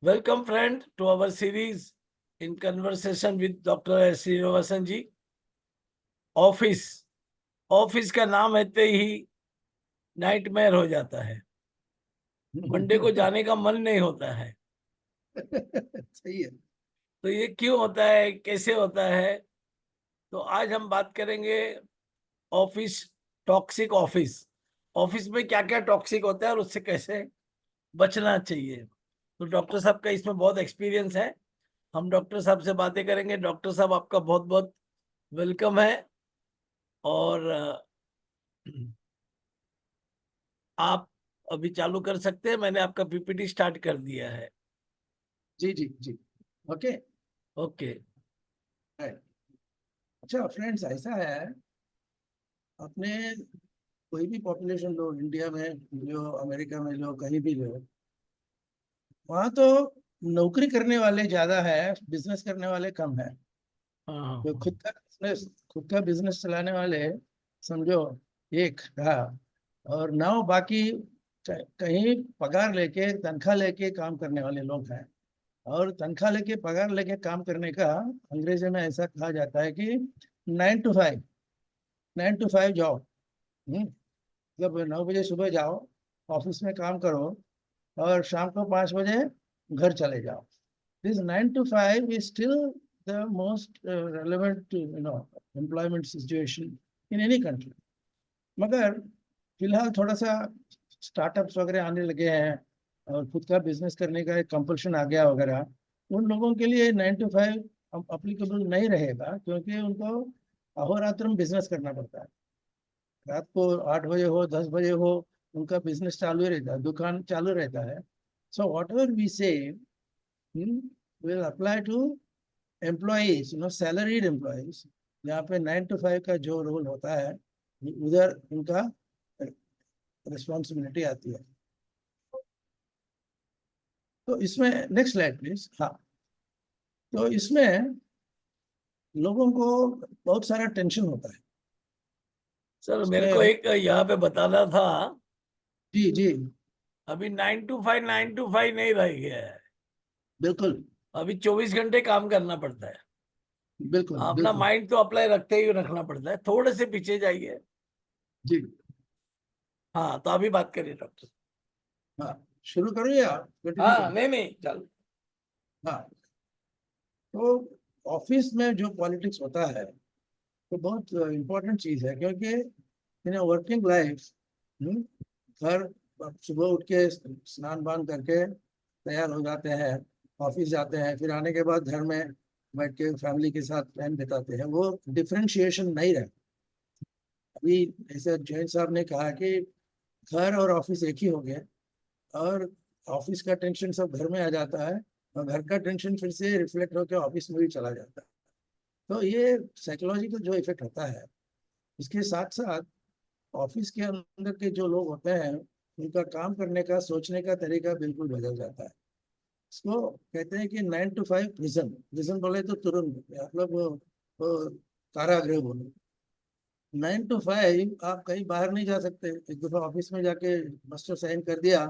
Welcome, friend, to our series in conversation with Dr. S. Srinivasan ji. Office office का नाम लेते ही nightmare हो जाता है। मंडे को जाने का मन नहीं होता है। सही है। तो ये क्यों होता है, कैसे होता है? तो आज हम बात करेंगे ऑफिस, टॉक्सिक ऑफिस। ऑफिस में क्या क्या टॉक्सिक होता है और उससे कैसे बचना चाहिए। तो डॉक्टर साहब का इसमें बहुत एक्सपीरियंस है। हम डॉक्टर साहब से बातें करेंगे। डॉक्टर साहब, आपका बहुत बहुत वेलकम है। और आप अभी चालू कर सकते हैं। मैंने आपका पीपीटी स्टार्ट कर दिया है। जी जी जी। ओके। ओके। अच्छा फ्रेंड्स, ऐसा है, अपने कोई भी पॉपुलेशन लो, इंडिया में लो, अमेरिका में लो, कहीं भी लो, वहाँ तो नौकरी करने वाले ज्यादा है, बिजनेस करने वाले कम है। हाँ हाँ तो हाँ। खुद का बिजनेस चलाने वाले समझो एक रहा, और 9 बाकी कहीं पगार लेके तनख्वाह लेके काम करने वाले लोग हैं। और तनख्वाह लेके पगार लेके काम करने का अंग्रेजी में ऐसा कहा जाता है कि 9 to 5, 9 to 5 जॉब। मतलब 9 बजे सुबह जाओ, ऑफिस में काम करो, और शाम को 5 बजे घर चले जाओ। This 9 to 5 is still the most relevant employment situation in any country। मगर फिलहाल थोड़ा सा स्टार्टअप्स वगैरह आने लगे हैं, और खुद का बिजनेस करने का एक कंपल्शन आ गया वगैरह। उन लोगों के लिए 9 to 5 अप्लीकेबल नहीं रहेगा, क्योंकि उनको अहोरात्र बिजनेस करना पड़ता है। रात को 8 बजे हो, 10 बजे हो, उनका बिजनेस चालू ही रहता है, दुकान चालू रहता है। So whatever we say will apply to employees, salaried employees. यहाँ पे 9 to 5 का जो रोल होता है, उधर उनका रिस्पॉन्सिबिलिटी आती है। तो इसमें नेक्स्ट स्लाइड प्लीज। हाँ, तो इसमें लोगों को बहुत सारा टेंशन होता है सर, मेरे को इसमें। एक यहाँ पे बताना था। जी जी। अभी 9 to 5 9 to 5 नहीं रह गया है। बिल्कुल अभी 24 घंटे काम करना पड़ता है। बिल्कुल अपना बिल्कुल। माइंड तो अप्लाई रखते ही रखना पड़ता है। थोड़े से पीछे जाइए। जी। हाँ, तो अभी बात करिए डॉक्टर। हाँ, शुरू करूँ या कंटिन्यू हाँ, करूँ? नहीं नहीं, चल। हाँ, तो ऑफिस में जो पॉलिटिक्स होता है तो बहुत इम्पोर्टेंट चीज़ है, क्योंकि इन वर्किंग लाइफ घर सुबह उठ के स्नान पान करके तैयार हो जाते हैं, ऑफिस जाते हैं, फिर आने के बाद घर में बैठ के फैमिली के साथ टाइम बिताते हैं। वो डिफरेंशिएशन नहीं रहे। अभी जैसे जैन साहब ने कहा कि घर और ऑफिस एक ही हो गया, और ऑफिस का टेंशन सब घर में आ जाता है, और घर का टेंशन फिर से रिफ्लेक्ट होकर ऑफिस में भी चला जाता है। तो ये साइकोलॉजिकल जो इफेक्ट होता है, इसके साथ साथ ऑफिस के अंदर के जो लोग होते हैं, उनका काम करने का, सोचने का तरीका बिल्कुल बदल जाता है। इसको कहते हैं कि 9 to 5 प्रिजन। प्रिजन बोले तो तुरंत, मतलब वो कारागृह बोले। 9 to 5 आप कहीं बाहर नहीं जा सकते। एक दफा ऑफिस में जाके मास्टर साइन कर दिया,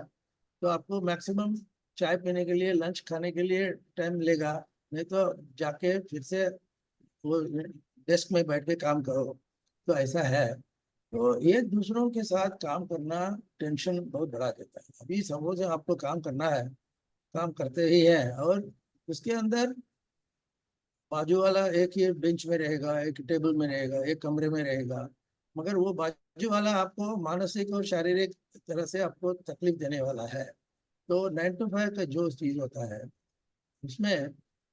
तो आपको मैक्सिमम चाय पीने के लिए, लंच खाने के लिए टाइम मिलेगा। नहीं तो जाके फिर से वो डेस्क में बैठ के काम करो। तो ऐसा है। तो ये दूसरों के साथ काम करना टेंशन बहुत बढ़ा देता है। अभी सपोज आपको काम करना है, काम करते ही है, और उसके अंदर बाजू वाला एक ही बेंच में रहेगा, एक टेबल में रहेगा, एक कमरे में रहेगा, मगर वो बाजू वाला आपको मानसिक और शारीरिक तरह से आपको तकलीफ देने वाला है। तो 9 to 5 का जो चीज होता है, उसमें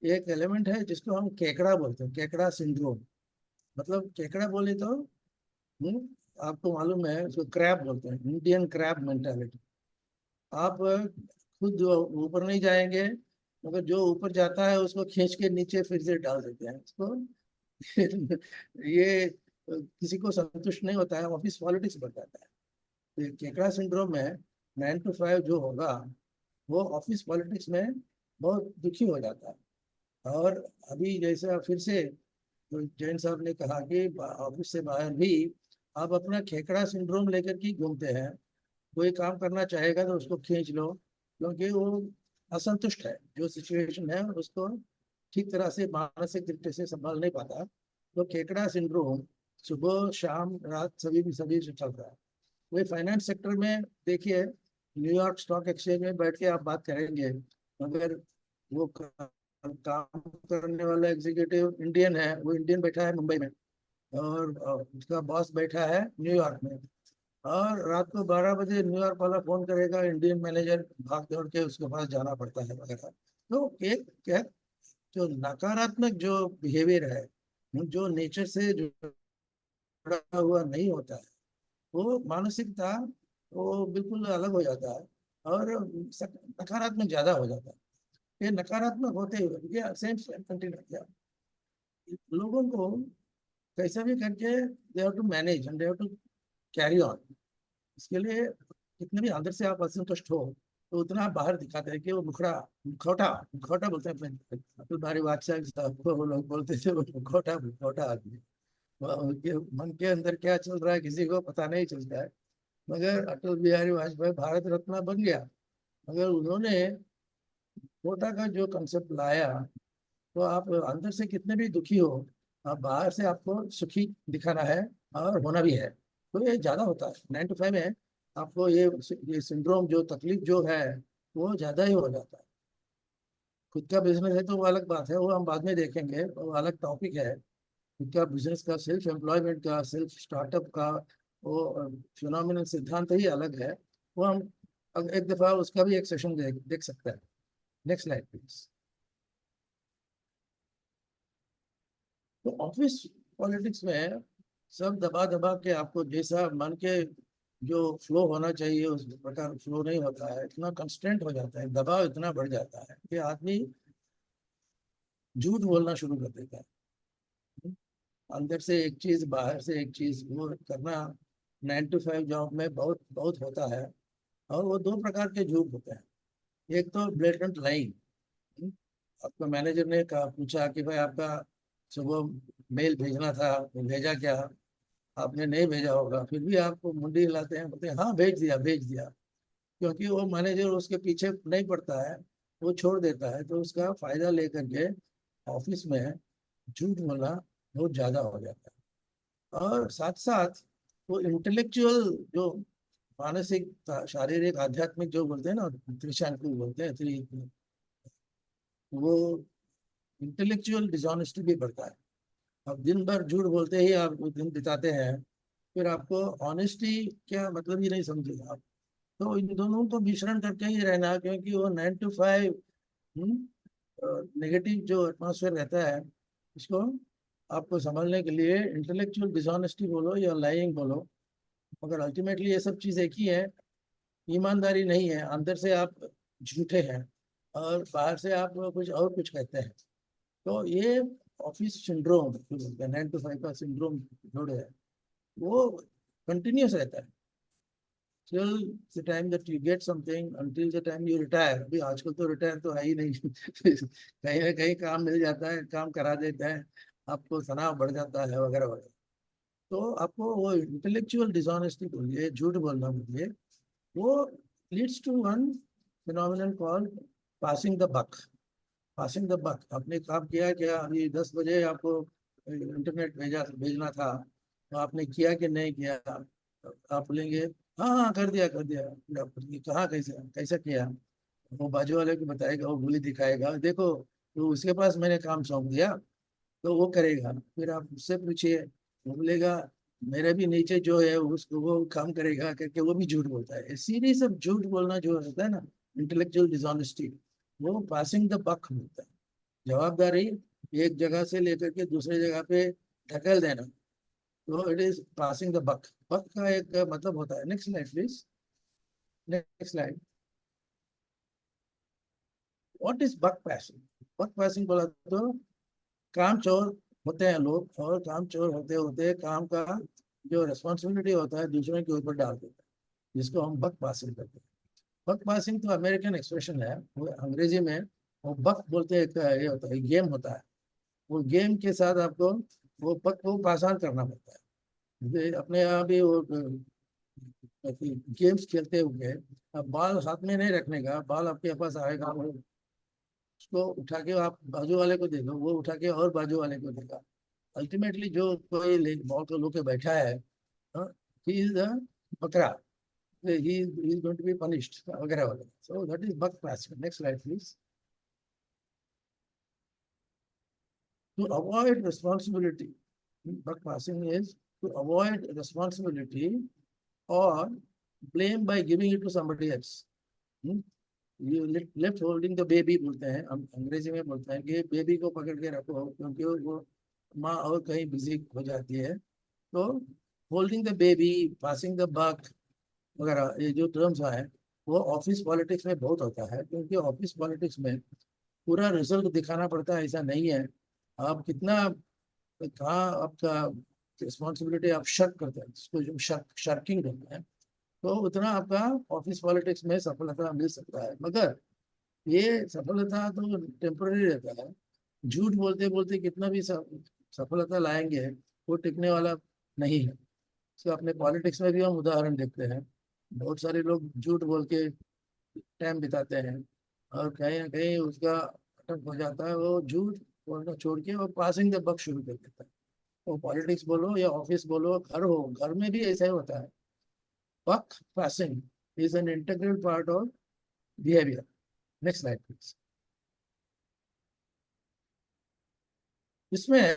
एक एलिमेंट है जिसको हम केकड़ा बोलते हैं, केकड़ा सिंड्रोम। मतलब केकड़ा बोले तो आपको मालूम है, उसको क्रैब बोलते हैं, इंडियन क्रैब मेंटालिटी। आप खुद ऊपर नहीं जाएंगे, मगर जो ऊपर जाता है उसको खींच के नीचे फिर से डाल देते हैं उसको। ये किसी को संतुष्ट नहीं होता है, ऑफिस पॉलिटिक्स बढ़ जाता है। तो ये केकड़ा सिंड्रोम में 9 to 5 जो होगा, वो ऑफिस पॉलिटिक्स में बहुत दुखी हो जाता है। और अभी जैसे फिर से तो जैन साहब ने कहा कि ऑफिस से बाहर भी आप अपना खेकड़ा सिंड्रोम लेकर के घूमते हैं। कोई काम करना चाहेगा तो उसको खींच लो, क्योंकि वो असंतुष्ट है, जो सिचुएशन है उसको ठीक तरह से मानसिक दृष्टि से संभाल नहीं पाता, तो केकड़ा सिंड्रोम सुबह शाम रात सभी से चल रहा है। वही फाइनेंस सेक्टर में देखिए, न्यूयॉर्क स्टॉक एक्सचेंज में बैठ के आप बात करेंगे, मगर वो काम करने वाला एग्जीक्यूटिव इंडियन है, वो इंडियन बैठा है मुंबई में, और उसका बॉस बैठा है न्यूयॉर्क में, और रात को 12 बजे न्यूयॉर्क वाला फोन करेगा, इंडियन मैनेजर भाग दौड़ के उसके पास जाना पड़ता है वगैरह। तो एक क्या, जो नकारात्मक जो बिहेवियर है, जो नेचर से जुड़ा हुआ नहीं होता है, वो मानसिकता वो बिल्कुल अलग हो जाता है, और नकारात्मक ज्यादा हो जाता है। ये नकारात्मक होते हुए सेम कंटिन्यू किया, लोगों को कैसा भी करके they have to manage and they have to carry on. इसके लिए कितने भी अंदर से आप असंतुष्ट हो, तो उतना आप बाहर दिखाते हैं कि वो मुखौटा मुखौटा बोलते हैं अपने अटल बिहारी वाजपेयी साहब को, वो लोग बोलते थे वो मुखौटा मुखौटा आदमी। उनके मन के अंदर क्या चल रहा है किसी को पता नहीं चलता है। मगर अटल बिहारी वाजपेयी भारत रत्न बन गया, मगर उन्होंने कोटा का जो कंसेप्ट लाया, तो आप अंदर से कितने भी दुखी हो, आप बाहर से आपको सुखी दिखाना है, और होना भी है। तो ये ज्यादा होता है 9 to 5 में, आपको ये सिंड्रोम जो तकलीफ जो है वो ज्यादा ही हो जाता है। खुद का बिजनेस है तो वो अलग बात है, वो हम बाद में देखेंगे, वो अलग टॉपिक है। खुद का बिजनेस का, सेल्फ एम्प्लॉयमेंट का, सेल्फ स्टार्टअप का वो फिनोमिनल सिद्धांत ही अलग है। वो हम एक दफा उसका भी एक सेशन देख सकते हैं। Next slide please. तो ऑफिस पॉलिटिक्स में सब दबा दबा के आपको जैसा मन के जो फ्लो होना चाहिए उस प्रकार फ्लो नहीं होता है, इतना कंस्टेंट हो जाता है, दबाव इतना बढ़ जाता है कि आदमी झूठ बोलना शुरू कर देता है। अंदर से एक चीज बाहर से एक चीज वो करना 9 to 5 जॉब में बहुत बहुत होता है। और वो दो प्रकार के झूठ होते हैं। एक तो ब्लेटेंट लाइंग, आपको मैनेजर ने कहा पूछा कि भाई आपका सुबह मेल भेजना था, वो भेजा क्या? आपने नहीं भेजा होगा, फिर भी आपको मुंडी हिलाते हैं, बोलते हैं हाँ भेज दिया भेज दिया। क्योंकि वो मैनेजर उसके पीछे नहीं पड़ता है, वो छोड़ देता है, तो उसका फायदा लेकर के ऑफिस में झूठ बोलना बहुत ज्यादा हो जाता है। और साथ साथ वो इंटेलेक्चुअल जो मानसिक शारीरिक आध्यात्मिक जो बोलते हैं ना, त्रिशांकु बोलते हैं, वो इंटेलेक्चुअल डिसऑनेस्टी भी बढ़ता है। अब दिन भर झूठ बोलते ही आप दिन बिताते हैं, फिर आपको ऑनेस्टी क्या मतलब ही नहीं समझेगा आप। तो इन दोनों को मिश्रण करके ही रहना, क्योंकि वो 9 to 5 नेगेटिव जो एटमॉस्फेयर रहता है, इसको आपको संभालने के लिए इंटेलेक्चुअल डिसऑनेस्टी बोलो या लाइंग बोलो, मगर अल्टीमेटली ये सब चीज़ एक ही है। ईमानदारी नहीं है, अंदर से आप झूठे हैं, और बाहर से आप कुछ और कुछ कहते हैं। तो ये ऑफिस सिंड्रोम, 9 to 5 का सिंड्रोम जो है वो कंटिन्यूस रहता है till the time that you get something, until the time you retire। अभी आजकल तो रिटायर तो है ही नहीं कहीं ना कहीं काम मिल जाता है, काम करा देते हैं, आपको तनाव बढ़ जाता है वगैरह वगैरह। तो आपको वो इंटेलेक्चुअल डिसऑनेस्टी बोलिए, झूठ बोलना बोलिए, वो leads to one phenomenon called passing the buck. Passing the buck, आपने काम किया क्या? अभी 10 बजे आपको इंटरनेट भेजना था, तो आपने किया कि नहीं किया? आप बोलेंगे हाँ हाँ कर दिया। कहाँ, कैसे कैसा किया? वो बाजू वाले को बताएगा, वो गोली दिखाएगा, देखो तो उसके पास मैंने काम सौंप दिया, तो वो करेगा। फिर आप उससे पूछिए, वो बोलेगा मेरे भी नीचे जो है उसको वो काम करेगा करके, वो भी झूठ बोलता है। सीरीज सब झूठ बोलना जो होता है ना, इंटेलेक्चुअल डिसऑनेस्टी, वो पासिंग द बक होता है। जवाबदारी एक जगह से लेकर के दूसरे जगह पे ढकेल देना, तो it is passing the buck. Buck का एक मतलब होता है। Next slide please. Next slide. What is buck passing? Buck passing बोला तो काम चोर होते हैं लोग, और काम चोर होते होते काम का जो रिस्पॉन्सिबिलिटी होता है दूसरों के ऊपर डाल देते हैं, जिसको हम बक पासिंग करते हैं। बक पासिंग तो अमेरिकन एक्सप्रेशन है, वो अंग्रेजी में वो बक बोलते हैं। एक ये होता है, गेम होता है। वो गेम के साथ आपको वो बक को पास ऑन करना पड़ता है। अपने यहाँ भी वो गेम्स खेलते हुए अब बाल हाथ में नहीं रखने का, बाल आपके पास आएगा, उसको उठा के आप बाजू वाले को दे दो, वो उठा के और बाजू वाले को देगा। अल्टीमेटली जो कोई बॉल को लेके बैठा है, ही इज अ बकरा, he is going to be punished वगैरह वगैरह। So that is buck passing. Next slide please. To avoid responsibility, buck passing is to avoid responsibility or blame by giving it to somebody else. You left holding the baby बोलते हैं, हम अंग्रेजी में बोलते हैं कि बेबी को पकड़ के रखो क्योंकि वो माँ और कहीं बिजी हो जाती है। तो holding the baby, passing the buck वगैरह, ये जो टर्म्स आए वो ऑफिस पॉलिटिक्स में बहुत होता है, क्योंकि ऑफिस पॉलिटिक्स में पूरा रिजल्ट दिखाना पड़ता है, ऐसा नहीं है। आप कितना, कहाँ आपका रिस्पॉन्सिबिलिटी आप शर्क करते हैं, इसको जो शर्किंग करते हैं, तो उतना आपका ऑफिस पॉलिटिक्स में सफलता मिल सकता है। मगर ये सफलता तो टेम्पररी रहता है। झूठ बोलते बोलते कितना भी सफलता लाएंगे, वो टिकने वाला नहीं है। तो अपने पॉलिटिक्स में भी हम उदाहरण देखते हैं, बहुत सारे लोग झूठ बोल के टाइम बिताते हैं और कहीं ना कहीं उसका अटक हो जाता है, वो झूठ बोलना छोड़ के वो पासिंग द बक शुरू कर देता है। वो पॉलिटिक्स बोलो या ऑफिस बोलो, घर हो, घर में भी ऐसा ही होता है। Buck passing is an integral part of behaviour. Next slide please. इसमें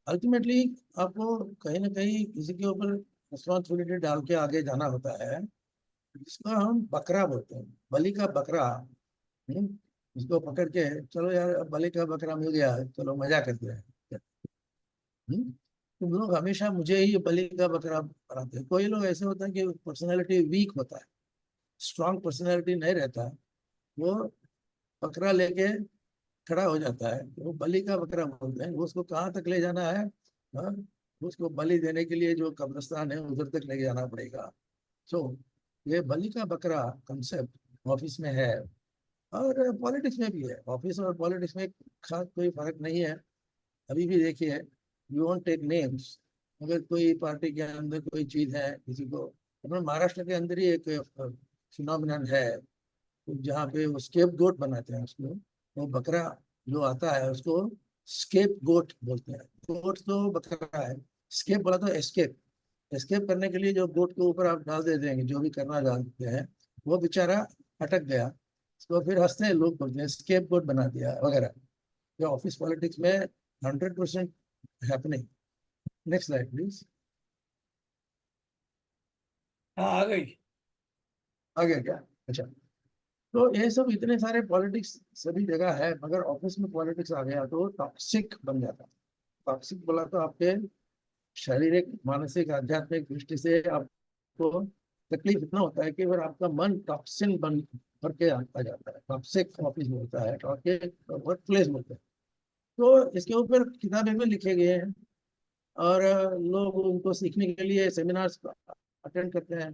अल्टीमेटली आपको कहीं ना कहीं किसी के ऊपर रिस्पॉन्सिबिलिटी डाल के आगे जाना होता है, जिसको हम बकरा बोलते हैं, बलि का बकरा। हम्म, इसको पकड़ के चलो यार, अब बलि का बकरा मिल गया है, चलो मजा करते हैं। तुम लोग हमेशा मुझे ही बलि का बकरा बनाते हैं। कोई लोग ऐसे होता है कि पर्सनैलिटी वीक होता है, स्ट्रांग पर्सनैलिटी नहीं रहता है, वो बकरा लेके खड़ा हो जाता है, वो बलि का बकरा बोलते हैं। वो उसको कहाँ तक ले जाना है, हाँ, उसको बलि देने के लिए जो कब्रिस्तान है उधर तक ले जाना पड़ेगा। सो ये बलि का बकरा कंसेप्ट ऑफिस में है और पॉलिटिक्स में भी है। ऑफिस और पॉलिटिक्स में खास कोई फर्क नहीं है। अभी भी देखिए, यू वॉन्ट टेक नेम्स, अगर कोई पार्टी के अंदर कोई चीज है, किसी को, अपने महाराष्ट्र के अंदर ही एक फिनोमिनन है जहाँ पे वो स्केप गोट बनाते हैं उसको, वो बकरा जो आता है उसको स्केप गोट बोलते हैं। गोट तो बकरा है, स्केप बोला तो एस्केप, एस्केप करने के लिए जो गोट के ऊपर आप डाल देते हैं जो भी करना चाहते हैं, वो बेचारा अटक गया, तो फिर हंसते हैं लोग, बोलते हैं स्केप गोट बना दिया वगैरह। ये ऑफिस पॉलिटिक्स में 100% हैपनिंग। Next slide please. हाँ आ गई। आगे क्या? अच्छा, तो ये सब इतने सारे पॉलिटिक्स सभी जगह है, मगर ऑफिस में पॉलिटिक्स आ गया तो टॉक्सिक बन जाता। टॉक्सिक बोला तो आपके शारीरिक, मानसिक, आध्यात्मिक दृष्टि से आपको तकलीफ इतना होता है कि अगर आपका मन टॉक्सिन बन भर के आ जाता है। टॉक्सिक ऑफिस बोलता है, टॉक्सिक वर्क प्लेस बोलते हैं। तो इसके ऊपर किताबें भी लिखे गए हैं और लोग उनको सीखने के लिए सेमिनार्स अटेंड करते हैं।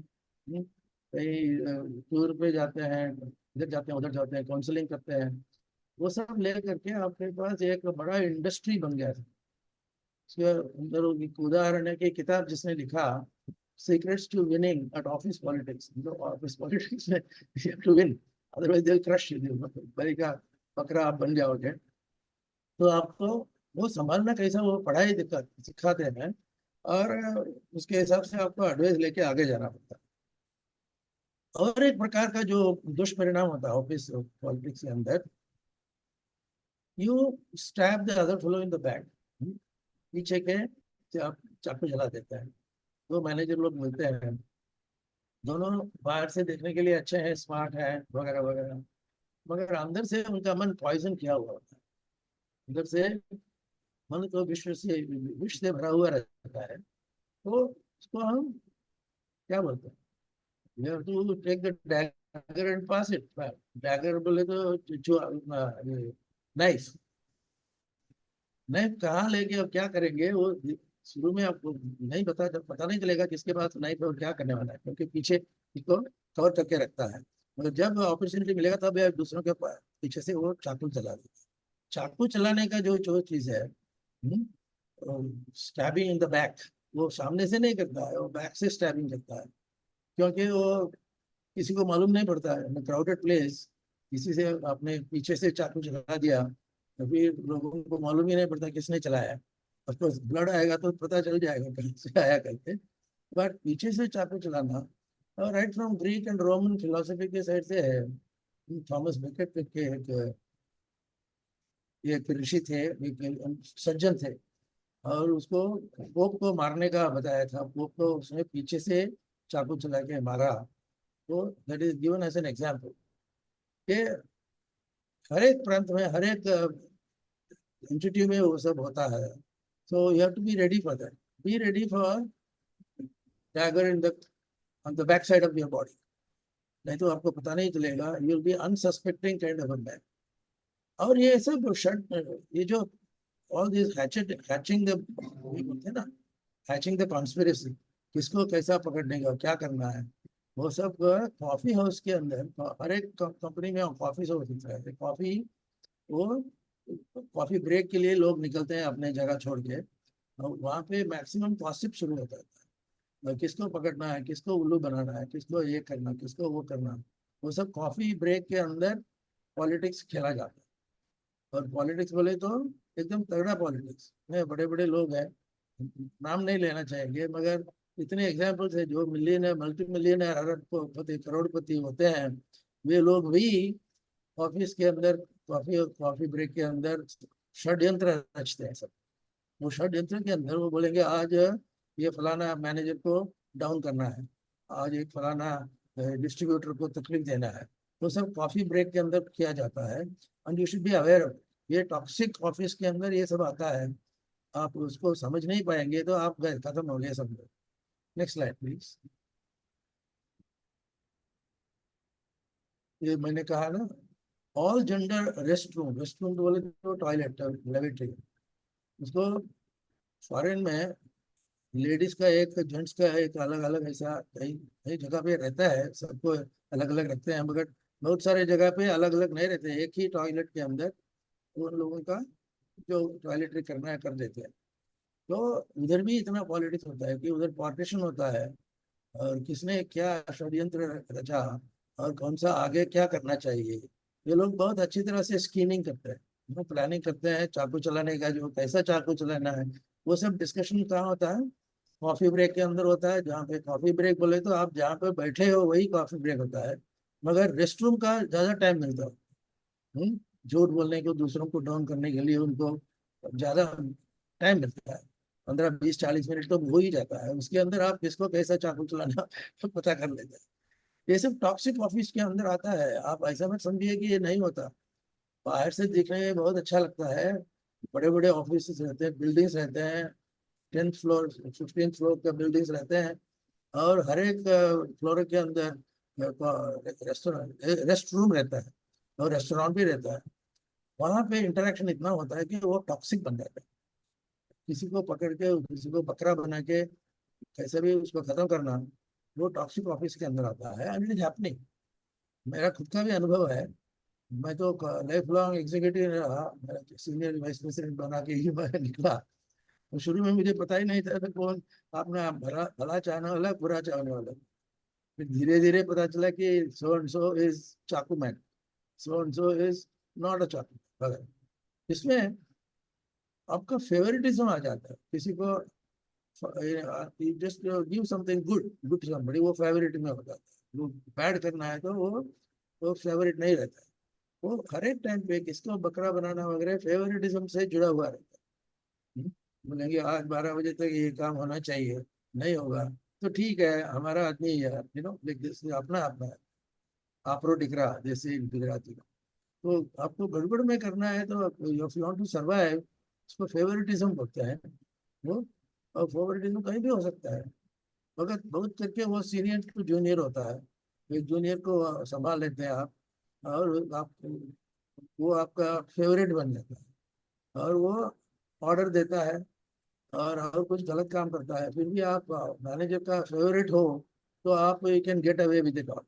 कहीं टूर पे जाते हैं, इधर जाते हैं उधर जाते हैं, काउंसलिंग करते हैं। वो सब ले करके आपके पास एक बड़ा इंडस्ट्री बन गया है। इसके अंदर एक उदाहरण है कि किताब जिसने लिखा, secrets to winning at office politics, office politics में you have to win, otherwise they will crush you, बलि का बकरा आप बन जाओगे। तो आपको वो संभालना कैसा, वो पढ़ाई सिखाते हैं और उसके हिसाब से आपको एडवाइस लेके आगे जाना पड़ता है। और एक प्रकार का जो दुष्परिणाम होता है ऑफिस पॉलिटिक्स के अंदर, you stab the other fellow in the back. पीछे के से आप चाकू जला देते हैं। दो मैनेजर लोग मिलते हैं, दोनों बाहर से देखने के लिए अच्छे हैं, स्मार्ट हैं वगैरह वगैरह, मगर अंदर से उनका मन पॉइजन किया हुआ होता है। अंदर से मन तो विष से भरा हुआ रहता है। तो उसको हम क्या बोलते हैं, you have to take the dagger and pass it। dagger बोले तो जो नाइफ, नाइफ कहाँ लेके और क्या करेंगे वो शुरू में आपको नहीं पता नहीं चलेगा किसके पास नाइफ है और क्या करने वाला है, क्योंकि पीछे इसको कवर करके रखता है। मतलब जब अपॉर्चुनिटी मिलेगा तब यार दूसरों के पीछे से वो चाकू चला देगा। चाकू चलाने का जो चीज है, स्टैबिंग इन द बैक, वो सामने से नहीं करता है, वो बैक से स्टैबिंग करता है। क्योंकि वो किसी को मालूम नहीं पड़ता है, क्राउडेड प्लेस, किसी से आपने पीछे से चाकू चला दिया तो फिर लोगों को मालूम ही नहीं पड़ता किसने चलाया। ऑफकोर्स ब्लड आएगा तो पता चल जाएगा कहाँ से आया करके, बट पीछे से चाकू चलाना, और right from Greek and Roman philosophy के साइड से है। थॉमस बेकेट के एक ऋषि थे, एक सज्जन थे, और उसको पोप को मारने का बताया था। पोप को उसने पीछे से चाकू चला के मारा। तो that is given as an example कि हर एक प्रांत में, हर एक एंटिटी में वो सब होता है। So you have to be ready for that, be ready for dagger in the on the back side of your body. नहीं तो आपको पता नहीं चलेगा, you will be unsuspecting kind of a man. और ये सब शर्ट, ये जो ऑल दिस हैचिंग द, ये बोलते हैं ना, हैचिंग द कॉन्स्पिरेसी, किसको कैसा पकड़ने का, क्या करना है, वो सब कॉफी हाउस के अंदर, हर एक कंपनी में कॉफी हाउस होता है। कॉफी, वो कॉफी ब्रेक के लिए लोग निकलते हैं अपने जगह छोड़ के, और वहाँ पे मैक्सिमम गॉसिप शुरू होता है। किसको पकड़ना है, किसको उल्लू बनाना है, किसको ये करना, किसको वो करना, वो सब कॉफी ब्रेक के अंदर पॉलिटिक्स खेला जाता है। और पॉलिटिक्स बोले तो एकदम तगड़ा पॉलिटिक्स में बड़े बड़े लोग हैं, नाम नहीं लेना चाहेंगे, मगर इतने एग्जाम्पल्स है जो मिलियनर, मल्टी मिलियनर, अरबपति, करोड़पति होते हैं, वे लोग भी ऑफिस के अंदर, कॉफी कॉफी ब्रेक के अंदर षड्यंत्र रचते हैं सब। वो षड्यंत्र के अंदर वो बोलेंगे आज ये फलाना मैनेजर को डाउन करना है, आज एक फलाना डिस्ट्रीब्यूटर को तकलीफ देना है। तो सब कॉफी ब्रेक के अंदर किया जाता है, and you should be aware of. ये टॉक्सिक ऑफिस के अंदर ये सब आता है, आप उसको समझ नहीं पाएंगे तो आप गए, खत्म हो गए सब लोग। Next slide please. ये मैंने कहा ना, all gender rest room, rest room बोले तो टॉयलेट, लेवेटरी, उसको फॉरेन में लेडीज का एक, जेंट्स का एक, अलग अलग ऐसा कई कई जगह पे रहता है, सबको अलग अलग रखते हैं, मगर बहुत सारे जगह पे अलग अलग नहीं रहते हैं, एक ही टॉयलेट के अंदर उन लोगों का जो टॉयलेटरी करना है कर देते हैं। तो उधर भी इतना पॉलिटिक्स होता है कि उधर पार्टीशन होता है, और किसने क्या षड्यंत्र रचा, और कौन सा आगे क्या करना चाहिए, ये लोग बहुत अच्छी तरह से स्कीमिंग करते हैं, वो प्लानिंग करते हैं चाकू चलाने का, जो कैसा चाकू चलाना है। वो सब डिस्कशन कहाँ होता है, कॉफी ब्रेक के अंदर होता है, जहाँ पे कॉफी ब्रेक बोले तो आप जहाँ पे बैठे हो वही कॉफी ब्रेक होता है, मगर रेस्ट रूम का ज्यादा टाइम मिलता है। झूठ बोलने को, दूसरों को डाउन करने के लिए उनको ज्यादा टाइम मिलता है, 15 20 40 मिनट तो हो ही जाता है, उसके अंदर आप किसको कैसा चाकू चलाना पता कर लेते हैं। ये सब टॉक्सिक ऑफिस के अंदर आता है। आप ऐसा मत समझिए कि ये नहीं होता, बाहर से देखने में बहुत अच्छा लगता है, बड़े बड़े ऑफिस रहते हैं, बिल्डिंग्स रहते हैं, 10th फ्लोर 15th फ्लोर का बिल्डिंग्स रहते हैं, और हर एक फ्लोर के अंदर रेस्टोरेंट, रेस्ट रूम रहता है, और रेस्टोरेंट भी रहता है। वहां पे इंटरेक्शन इतना होता है कि वो टॉक्सिक बन जाता है। किसी को पकड़ के, किसी को बकरा बना के कैसे भी उसको खत्म करना, वो टॉक्सिक ऑफिस के अंदर आता है, एंड इट इज हैपनिंग। मेरा खुद का भी अनुभव है। मैं तो लाइफ लॉन्ग एग्जीक्यूटिव रहा, मेरा सीनियर वाइस प्रेसिडेंट बना के ही मैं निकला। तो शुरू में मुझे पता ही नहीं था कि कौन अपना भला भला चाहने वाला, बुरा चाहने वाला। फिर धीरे धीरे पता चला कि सो एंड सो इज चाकू man, so and so is not a चाकू वगैरह। इसमें आपका फेवरेटिज्म आ जाता है, किसी को just give something good good to somebody, वो फेवरेट में हो जाता है। वो बैड करना है तो वो फेवरेट नहीं रहता है। वो हर एक टाइम पे किसको बकरा बनाना वगैरह फेवरेटिज्म से जुड़ा हुआ रहता है। बोलेंगे आज 12 बजे तक ये काम होना चाहिए, नहीं होगा तो ठीक है, हमारा आदमी है, अपना अपना है, आपरो डिकरा जैसे गुजराती में। तो आपको गड़बड़ में करना है तो if you want to survive, उसको फेवरेटिज्म बोलते हैं वो। और फेवरेटिज्म कहीं भी हो सकता है, मगर बहुत करके वो सीनियर टू जूनियर होता है, एक जूनियर को संभाल लेते हैं आप, और आप, वो आपका फेवरेट बन जाता है, और वो ऑर्डर देता है, और कुछ गलत काम करता है, फिर भी आप मैनेजर का फेवरेट हो, तो आप you can get away with it all.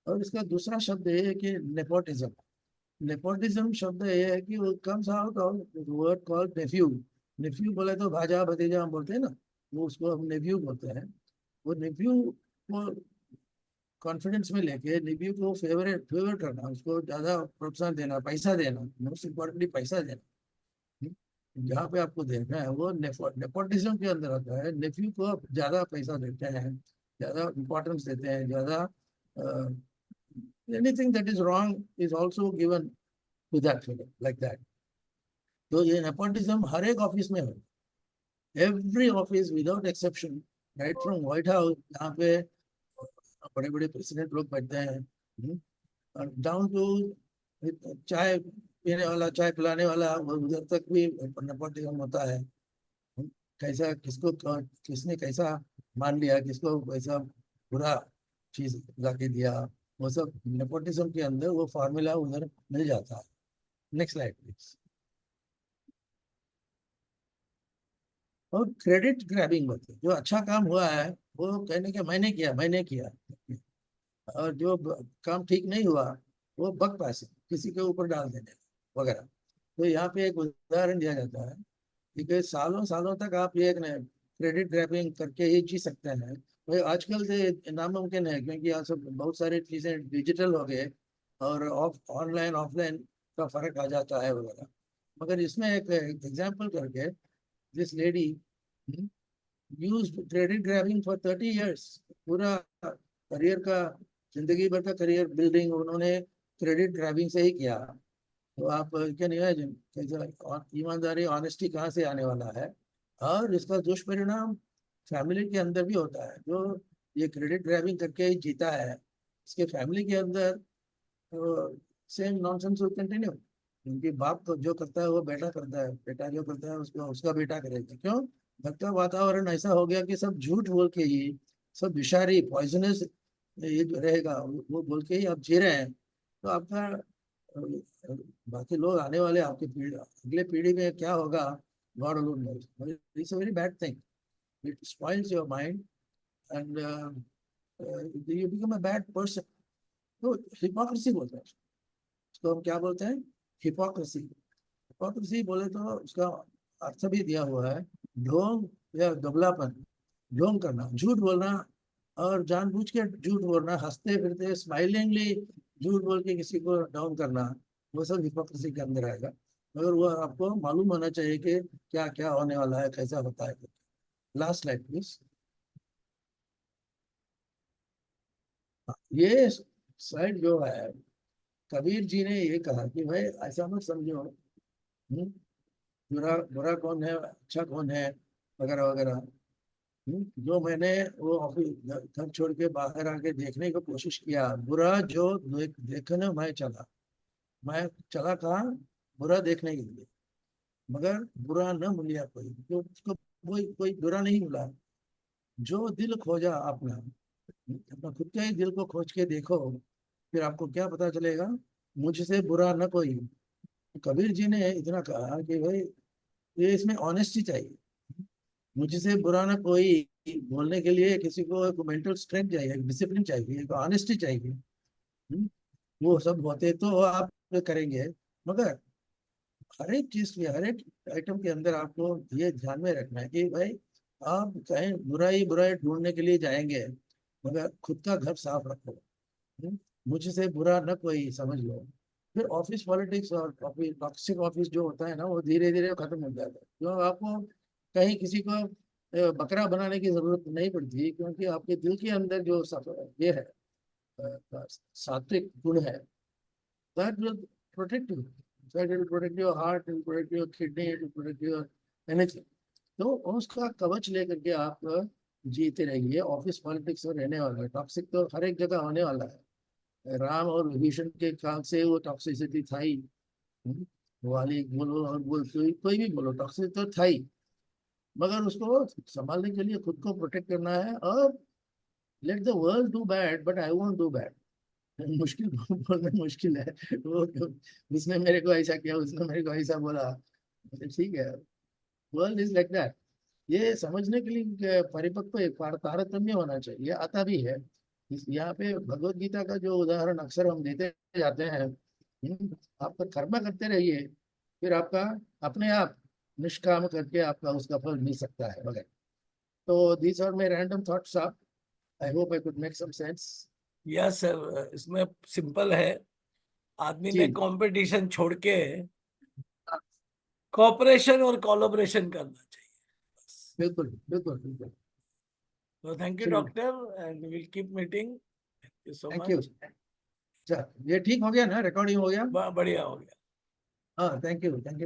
और इसका दूसरा शब्द ये है कि नेपोटिज्म। नेपोटिज्म शब्द ये है कि वो comes out of word called nephew. Nephew बोले तो भाजा भतीजा हम बोलते हैं ना, वो उसको हम नेफ्यू बोलते हैं। वो नेफ्यू को कॉन्फिडेंस में लेके रिव्यू को फेवर करना, उसको ज्यादा प्रोत्साहन देना, पैसा देना, मोस्ट इम्पोर्टेंटली पैसा देना। जहाँ पे आपको देखना है वो नेपोटिज्म के अंदर आता है। नेफ्यू को आप ज्यादा पैसा देते हैं, ज्यादा इम्पोर्टेंस देते हैं, ज्यादा anything that is wrong is also given to that like that. तो ये नेपोटिज्म हर एक ऑफिस में है, every office without exception, right from White House जहाँ पे बड़े बड़े प्रेसिडेंट लोग बैठते हैं, डाउन टू चाय पीने वाला, चाय पिलाने वाला, वो उधर तक भी नेपोटिज्म होता है। कैसा किसको किसने कैसा मान लिया, किसको कैसा बुरा चीज ला के दिया, वो सब नेपोटिज्म के अंदर वो फार्मूला उधर मिल जाता है। Next slide please. और क्रेडिट ग्रैबिंग होती है, जो अच्छा काम हुआ है वो कहने के मैंने किया, मैंने किया। और जो काम ठीक नहीं हुआ वो बक पैसे किसी के ऊपर डाल देने वगैरह। तो यहाँ पे एक उदाहरण दिया जाता है, क्योंकि सालों सालों तक आप ये क्रेडिट ग्रैबिंग करके ही जी सकते हैं। भाई आजकल से नामुमकिन है, क्योंकि आज सब बहुत सारी चीजें डिजिटल हो गए और ऑनलाइन ऑफलाइन का फर्क आ जाता है वगैरह। मगर इसमें एक एग्जाम्पल करके, this lady used credit grabbing for 30 years। पूरा करियर का, जिंदगी भर का करियर बिल्डिंग उन्होंने क्रेडिट ग्रैबिंग से ही किया। तो आप कैन इमेजिन कैसा ईमानदारी, ऑनेस्टी कहाँ से आने वाला है। और इसका दुष्परिणाम फैमिली के अंदर भी होता है। जो ये क्रेडिट ग्रैबिंग करके ही जीता है, इसके फैमिली के अंदर सेम नॉनसेंस विल कंटिन्यू। क्योंकि बाप तो जो करता है वो बेटा करता है, बेटा जो करता है उसको उसका बेटा करेगा। क्यों? घर का वातावरण ऐसा हो गया कि सब झूठ बोल के ही, सब विषारी पॉइजनस ये जो रहेगा वो बोल के ही आप जी रहे हैं। तो आपका बाकी लोग आने वाले आपके पीढ़ी, अगले पीढ़ी में क्या होगा, God alone knows. It's a very bad thing, it spoils your mind and you become a bad person. तो हिपोक्रेसी बोलते हैं इसको, हम क्या बोलते हैं? हिपोक्रेसी। हिपोक्रेसी बोले तो उसका अर्थ भी दिया हुआ है, ढोंग या दुबलापन, ढोंग करना, झूठ बोलना, और जानबूझ के झूठ बोलना, हंसते फिरते स्माइलिंगली झूठ बोल के किसी को डाउन करना, वो सब हिपोक्रेसी के अंदर आएगा। मगर वो आपको मालूम होना चाहिए कि क्या क्या होने वाला है, कैसा होता है। Last slide please. ये स्लाइड जो है, कबीर जी ने ये कहा कि भाई ऐसा मत समझो, बुरा बुरा कौन है, अच्छा कौन है, वगैरह वगैरह। जो मैंने वो ऑफिस घर छोड़ के बाहर आके देखने की कोशिश किया, बुरा जो देखने मैं चला कहाँ? बुरा देखने के लिए। मगर बुरा न मिला कोई, जो उसको कोई कोई बुरा नहीं मिला। जो दिल खोजा अपना, अपना खुद का ही दिल को खोज के देखो, फिर आपको क्या पता चलेगा? मुझसे बुरा न कोई। कबीर जी ने इतना कहा कि भाई ये इसमें ऑनेस्टी चाहिए। मुझसे बुरा ना कोई बोलने के लिए किसी को एक मेंटल स्ट्रेंथ चाहिए, एक डिसिप्लिन चाहिए, एक ऑनेस्टी चाहिए। हम्म, वो सब होते तो आप करेंगे। मगर हर एक चीज के, हर एक आइटम के अंदर आपको ये ध्यान में रखना है कि भाई आप कहीं बुराई बुराई ढूंढने के लिए जाएंगे, मगर खुद का घर साफ रखो। मुझसे बुरा न कोई समझ लो। फिर ऑफिस पॉलिटिक्स और ऑफिस टॉक्सिक ऑफिस जो होता है ना, वो धीरे धीरे खत्म हो जाता है। जो आपको कहीं किसी को बकरा बनाने की जरूरत नहीं पड़ती, क्योंकि आपके दिल के अंदर जो ये है, सात्विक गुण है, that will protect you. That will protect your heart, it will protect your kidney, it will protect your anything. तो उसका कवच लेकर के आप जीते रहिए। ऑफिस पॉलिटिक्स में रहने वाला है, टॉक्सिक तो हर एक जगह होने वाला है। राम और विभीषण के काल से वो टॉक्सिसिटी था ही। वाली बोलो और बोल कोई भी बोलो, टॉक्सिक तो था ही। मगर उसको संभालने के लिए खुद को प्रोटेक्ट करना है। और let the world do bad but I won't do bad. मुश्किल बोलना मुश्किल है। वो उसने मेरे को ऐसा किया, उसने मेरे को ऐसा बोला, ठीक है, वर्ल्ड इज लाइक दैट। ये समझने के लिए परिपक्व एक तारतम्य होना चाहिए, आता भी है। यहाँ पे भगवत गीता का जो उदाहरण अक्सर हम देते जाते हैं, आपका कर्म करते रहिए, फिर आपका अपने आप निष्काम करके आपका उसका फल मिल सकता है वगैरह। तो these are my random thoughts. I hope I could make some sense. Yes sir, इसमें सिंपल है, आदमी ने जी कंपटीशन छोड़ के कोऑपरेशन और कोलैबोरेशन करना चाहिए बस। बिल्कुल बिल्कुल बिल्कुल। तो थैंक यू चलिए, doctor, and will keep meeting. Thank you so thank you. Much. अच्छा, ये ठीक हो गया ना, रिकॉर्डिंग हो गया? बढ़िया हो गया। हाँ, थैंक यू थैंक यू।